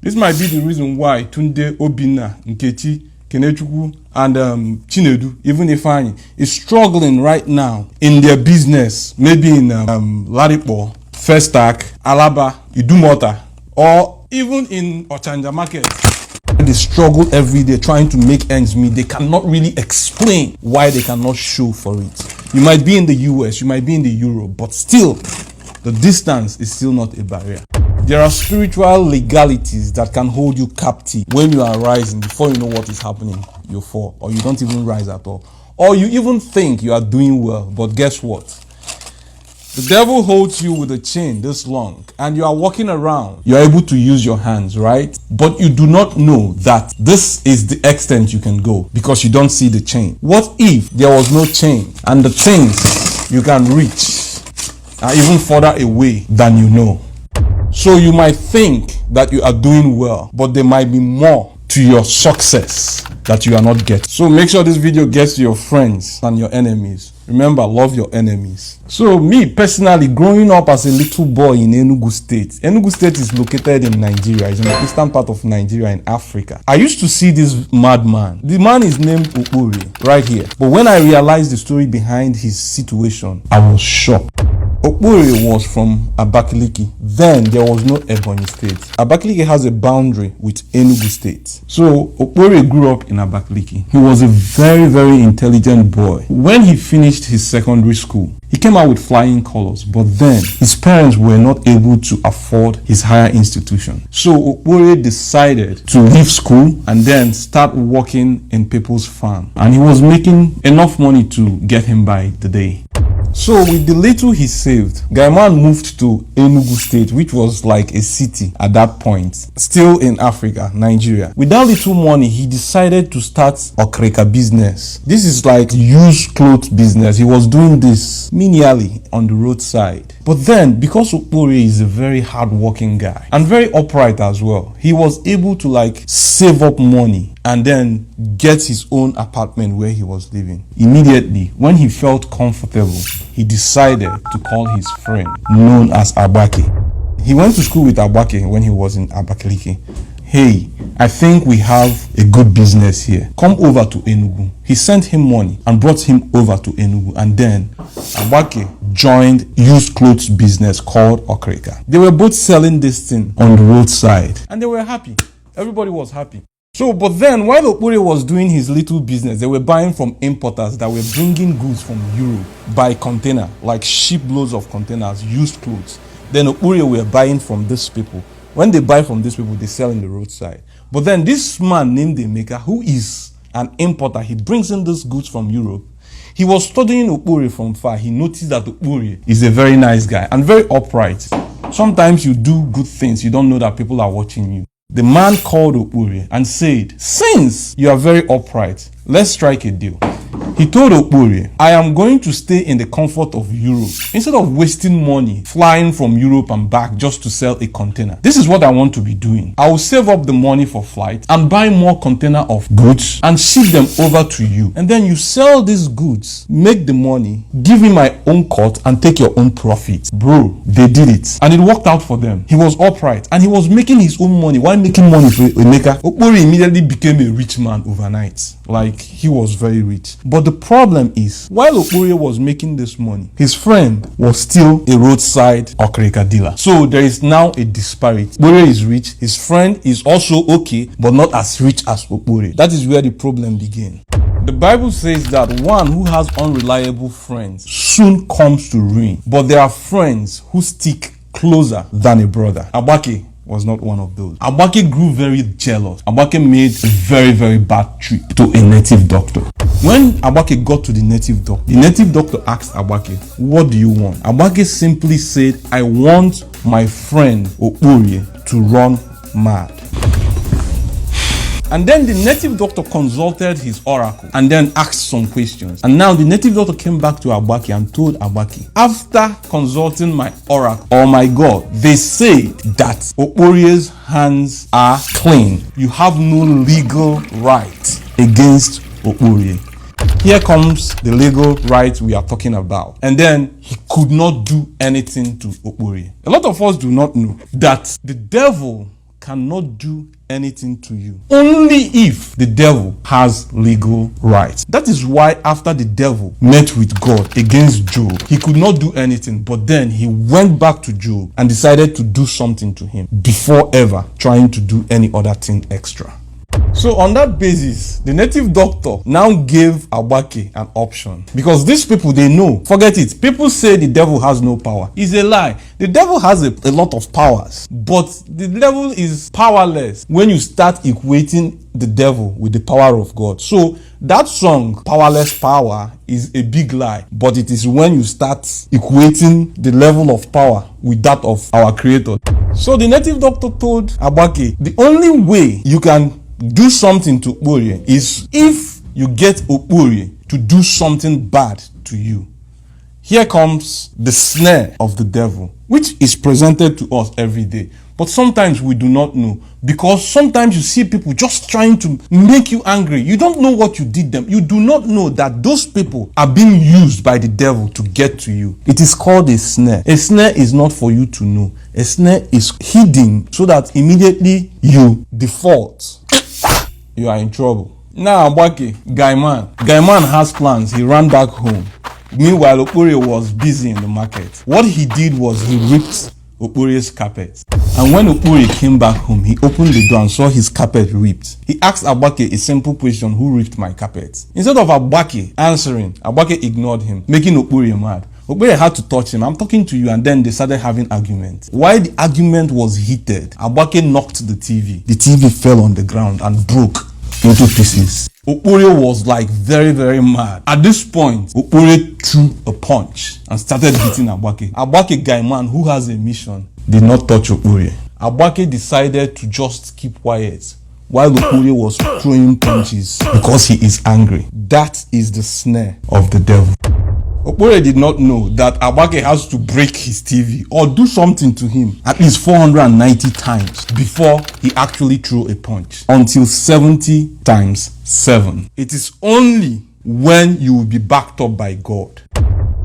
This might be the reason why Tunde, Obinna, Nkechi, Kenechukwu, and Chinedu, even Ifeanyi, is struggling right now in their business, maybe in Ladipo, Festac, Alaba, Idumota, or even in Ochanja Market. They struggle every day trying to make ends meet. They cannot really explain why they cannot show for it. You might be in the US, you might be in the Europe, but still, the distance is still not a barrier. There are spiritual legalities that can hold you captive when you are rising. Before you know what is happening, you fall, or you don't even rise at all. Or you even think you are doing well, but guess what? The devil holds you with a chain this long, and you are walking around. You are able to use your hands, right? But you do not know that this is the extent you can go because you don't see the chain. What if there was no chain and the things you can reach are even further away than you know? So you might think that you are doing well, but there might be more to your success that you are not getting. So make sure this video gets to your friends and your enemies. Remember, love your enemies. So me personally, growing up as a little boy in Enugu State. Enugu State is located in Nigeria. It's in the eastern part of Nigeria in Africa. I used to see this madman. The man is named Okpori, right here. But when I realized the story behind his situation, I was shocked. Okpori was from Abakaliki. Then there was no Ebonyi State. Abakaliki has a boundary with Enugu State. So Okpori grew up in Abakaliki. He was a very, very intelligent boy. When he finished his secondary school, he came out with flying colors, but then his parents were not able to afford his higher institution. So Okpori decided to leave school and then start working in people's farm. And he was making enough money to get him by the day. So with the little he saved, Gaiman moved to Enugu State, which was like a city at that point, still in Africa, Nigeria. With that little money, he decided to start Okreka business. This is like used clothes business. He was doing this menially on the roadside. But then, because Okpori is a very hardworking guy and very upright as well, he was able to like save up money and then get his own apartment where he was living. Immediately, when he felt comfortable, he decided to call his friend known as Abake. He went to school with Abake when he was in Abakaliki. Hey, I think we have a good business here. Come over to Enugu. He sent him money and brought him over to Enugu. And then Abake joined used clothes business called Okreka. They were both selling this thing on the roadside. And they were happy. Everybody was happy. So, but then while Okpori was doing his little business, they were buying from importers that were bringing goods from Europe by container, like shiploads of containers, used clothes. Then Okpori were buying from these people. When they buy from these people, they sell in the roadside. But then this man named Emeka, who is an importer, he brings in these goods from Europe. He was studying Okpori from far. He noticed that Okpori is a very nice guy and very upright. Sometimes you do good things, you don't know that people are watching you. The man called Okpori and said, since you are very upright, let's strike a deal. He told Okpori, I am going to stay in the comfort of Europe instead of wasting money flying from Europe and back just to sell a container. This is what I want to be doing. I will save up the money for flight and buy more container of goods and ship them over to you. And then you sell these goods, make the money, give me my own cut and take your own profit. Bro, they did it. And it worked out for them. He was upright and he was making his own money. While making money for Emeka, Okpori immediately became a rich man overnight. Like, he was very rich. But the problem is, while Okpori was making this money, his friend was still a roadside Okreka dealer. So there is now a disparity. Okpori is rich, his friend is also okay, but not as rich as Okpori. That is where the problem began. The Bible says that one who has unreliable friends soon comes to ruin, but there are friends who stick closer than a brother. Abake was not one of those. Abake grew very jealous. Abake made a very, very bad trip to a native doctor. When Abake got to the native doctor asked Abake, what do you want? Abake simply said, I want my friend Okpori to run mad. And then the native doctor consulted his oracle and then asked some questions. And now the native doctor came back to Abake and told Abake, after consulting my oracle or my God, they say that Okpori's hands are clean. You have no legal right against Okpori. Here comes the legal right we are talking about. And then he could not do anything to Okpori. A lot of us do not know that the devil cannot do anything to you only if the devil has legal rights. That is why after the devil met with God against Job, he could not do anything, but then he went back to Job and decided to do something to him before ever trying to do any other thing extra. So on that basis, the native doctor now gave Agbake an option, because these people, they know, forget it, people say the devil has no power. It's a lie. The devil has a lot of powers, but the devil is powerless when you start equating the devil with the power of God. So that song, Powerless Power, is a big lie, but it is when you start equating the level of power with that of our creator. So the native doctor told Agbake, the only way you can do something to Okporie is if you get Okporie to do something bad to you. Here comes the snare of the devil, which is presented to us every day. But sometimes we do not know, because sometimes you see people just trying to make you angry. You don't know what you did them. You do not know that those people are being used by the devil to get to you. It is called a snare. A snare is not for you to know. A snare is hidden so that immediately you default, you are in trouble. Now Agbake, Guy man has plans. He ran back home. Meanwhile, Okporie was busy in the market. What he did was he ripped Okporie's carpet. And when Okporie came back home, he opened the door and saw his carpet ripped. He asked Agbake a simple question: who ripped my carpet? Instead of Agbake answering, Agbake ignored him, making Okporie mad. Okporie had to touch him. I'm talking to you, and then they started having argument. While the argument was heated, Agbake knocked the TV. The TV fell on the ground and broke into pieces. Okporie was like very, very mad. At this point, Okporie threw a punch and started hitting Agbake. Agbake, Guy man who has a mission, did not touch Okporie. Agbake decided to just keep quiet while Okporie was throwing punches because he is angry. That is the snare of the devil. Okporie did not know that Agbake has to break his TV or do something to him at least 490 times before he actually threw a punch, until 70 times 7. It is only when you will be backed up by God.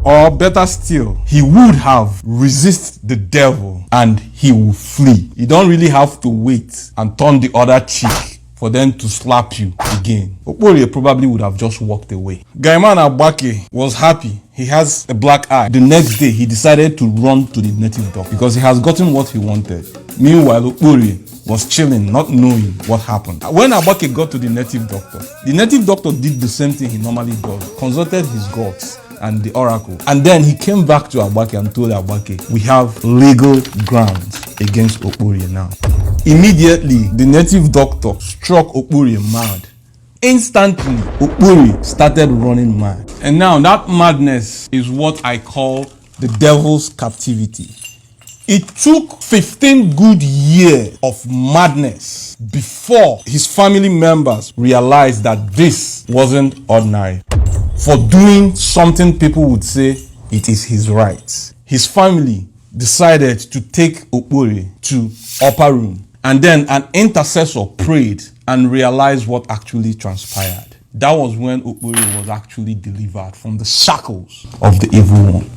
Or better still, he would have resisted the devil and he will flee. You don't really have to wait and turn the other cheek for them to slap you again. Okporie probably would have just walked away. Gaiman Agbake was happy. He has a black eye. The next day, he decided to run to the native doctor because he has gotten what he wanted. Meanwhile, Okporie was chilling, not knowing what happened. When Agbake got to the native doctor did the same thing he normally does, consulted his gods and the oracle. And then he came back to Agbake and told Agbake, we have legal grounds against Okporie now. Immediately, the native doctor struck Okporie mad. Instantly, Okporie started running mad. And now that madness is what I call the devil's captivity. It took 15 good years of madness before his family members realized that this wasn't ordinary. For doing something people would say it is his right, his family decided to take Okporie to upper room. And then an intercessor prayed and realized what actually transpired. That was when Okporie was actually delivered from the shackles of the evil one.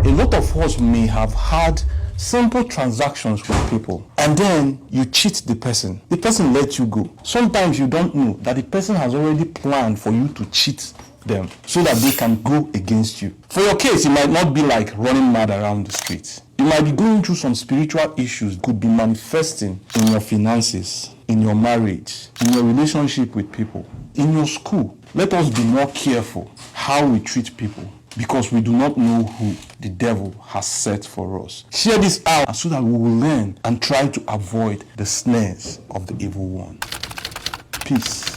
A lot of us may have had simple transactions with people, and then you cheat the person. The person lets you go. Sometimes you don't know that the person has already planned for you to cheat them so that they can go against you. For your case, it might not be like running mad around the streets. You might be going through some spiritual issues, could be manifesting in your finances, in your marriage, in your relationship with people, in your school. Let us be more careful how we treat people, because we do not know who the devil has set for us. Share this out so that we will learn and try to avoid the snares of the evil one. Peace.